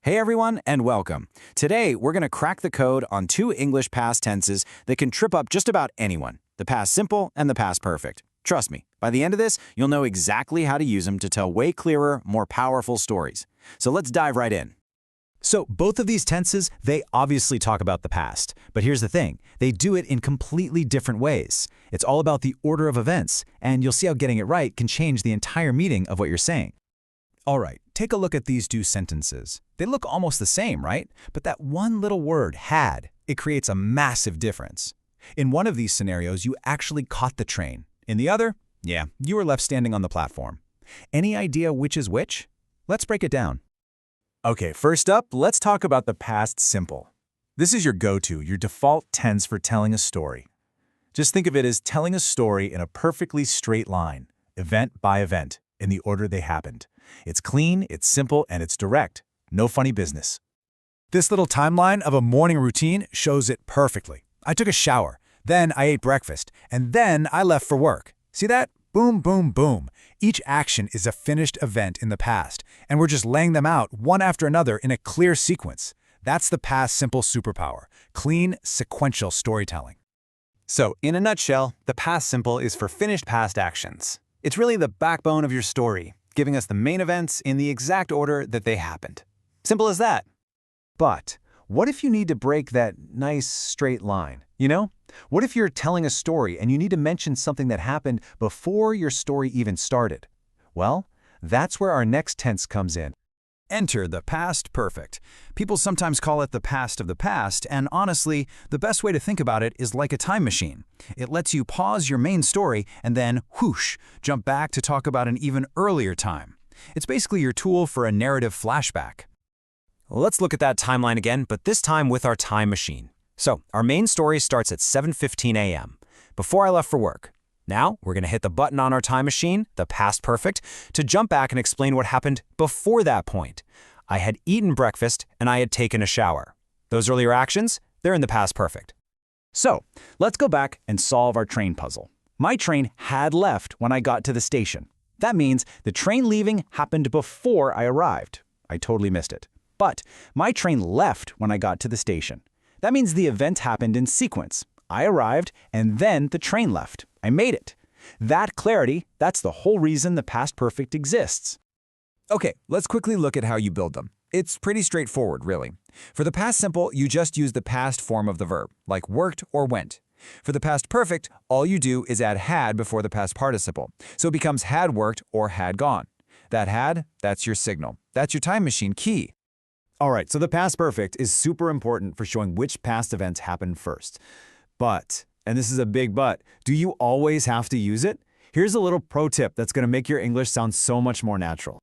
Hey everyone, and welcome. Today, we're going to crack the code on two English past tenses that can trip up just about anyone, the past simple and the past perfect. Trust me, by the end of this, you'll know exactly how to use them to tell way clearer, more powerful stories. So let's dive right in. So both of these tenses, they obviously talk about the past. But here's the thing, they do it in completely different ways. It's all about the order of events, and you'll see how getting it right can change the entire meaning of what you're saying. All right, take a look at these two sentences. They look almost the same, right? But that one little word, had, it creates a massive difference. In one of these scenarios, you actually caught the train. In the other, yeah, you were left standing on the platform. Any idea which is which? Let's break it down. Okay, first up, let's talk about the past simple. This is your go-to, your default tense for telling a story. Just think of it as telling a story in a perfectly straight line, event by event, in the order they happened. It's clean, it's simple, and it's direct. No funny business. This little timeline of a morning routine shows it perfectly. I took a shower, then I ate breakfast, and then I left for work. See that? Boom, boom, boom. Each action is a finished event in the past, and we're just laying them out one after another in a clear sequence. That's the past simple superpower, clean, sequential storytelling. So, in a nutshell, the past simple is for finished past actions. It's really the backbone of your story, giving us the main events in the exact order that they happened. Simple as that. But what if you need to break that nice straight line? You know? What if you're telling a story and you need to mention something that happened before your story even started? Well, that's where our next tense comes in. Enter the past perfect. People sometimes call it the past of the past, and honestly, the best way to think about it is like a time machine. It lets you pause your main story and then, whoosh, jump back to talk about an even earlier time. It's basically your tool for a narrative flashback. Let's look at that timeline again, but this time with our time machine. So, our main story starts at 7:15 a.m., before I left for work. Now, we're going to hit the button on our time machine, the past perfect, to jump back and explain what happened before that point. I had eaten breakfast and I had taken a shower. Those earlier actions, they're in the past perfect. So, let's go back and solve our train puzzle. My train had left when I got to the station. That means the train leaving happened before I arrived. I totally missed it. But my train left when I got to the station. That means the event happened in sequence. I arrived, and then the train left. I made it. That clarity, that's the whole reason the past perfect exists. Okay, let's quickly look at how you build them. It's pretty straightforward, really. For the past simple, you just use the past form of the verb, like worked or went. For the past perfect, all you do is add had before the past participle, so it becomes had worked or had gone. That had, that's your signal. That's your time machine key. All right, so the past perfect is super important for showing which past events happened first. But, and this is a big but, do you always have to use it? Here's a little pro tip that's going to make your English sound so much more natural.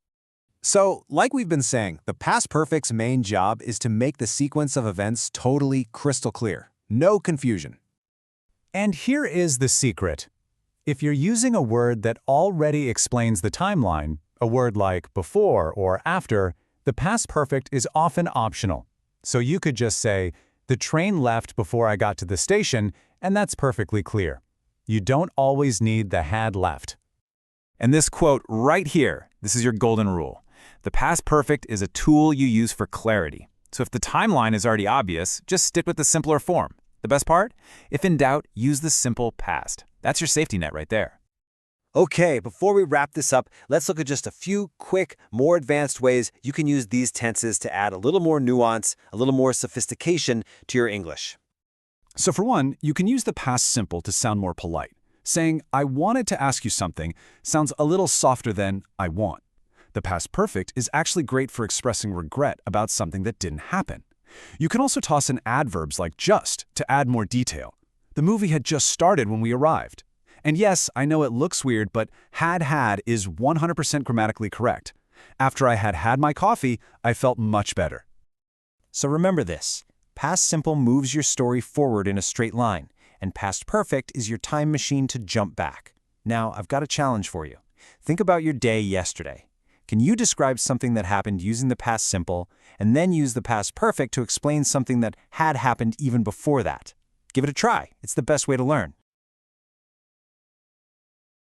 So, like we've been saying, the past perfect's main job is to make the sequence of events totally crystal clear. No confusion. And here is the secret. If you're using a word that already explains the timeline, a word like before or after, the past perfect is often optional. So you could just say, the train left before I got to the station, and that's perfectly clear. You don't always need the had left. And this quote right here, this is your golden rule. The past perfect is a tool you use for clarity. So if the timeline is already obvious, just stick with the simpler form. The best part? If in doubt, use the simple past. That's your safety net right there. Okay, before we wrap this up, let's look at just a few quick, more advanced ways you can use these tenses to add a little more nuance, a little more sophistication to your English. So for one, you can use the past simple to sound more polite. Saying, I wanted to ask you something sounds a little softer than I want. The past perfect is actually great for expressing regret about something that didn't happen. You can also toss in adverbs like just to add more detail. The movie had just started when we arrived. And yes, I know it looks weird, but had is 100% grammatically correct. After I had had my coffee, I felt much better. So remember this. Past simple moves your story forward in a straight line, and past perfect is your time machine to jump back. Now, I've got a challenge for you. Think about your day yesterday. Can you describe something that happened using the past simple, and then use the past perfect to explain something that had happened even before that? Give it a try. It's the best way to learn.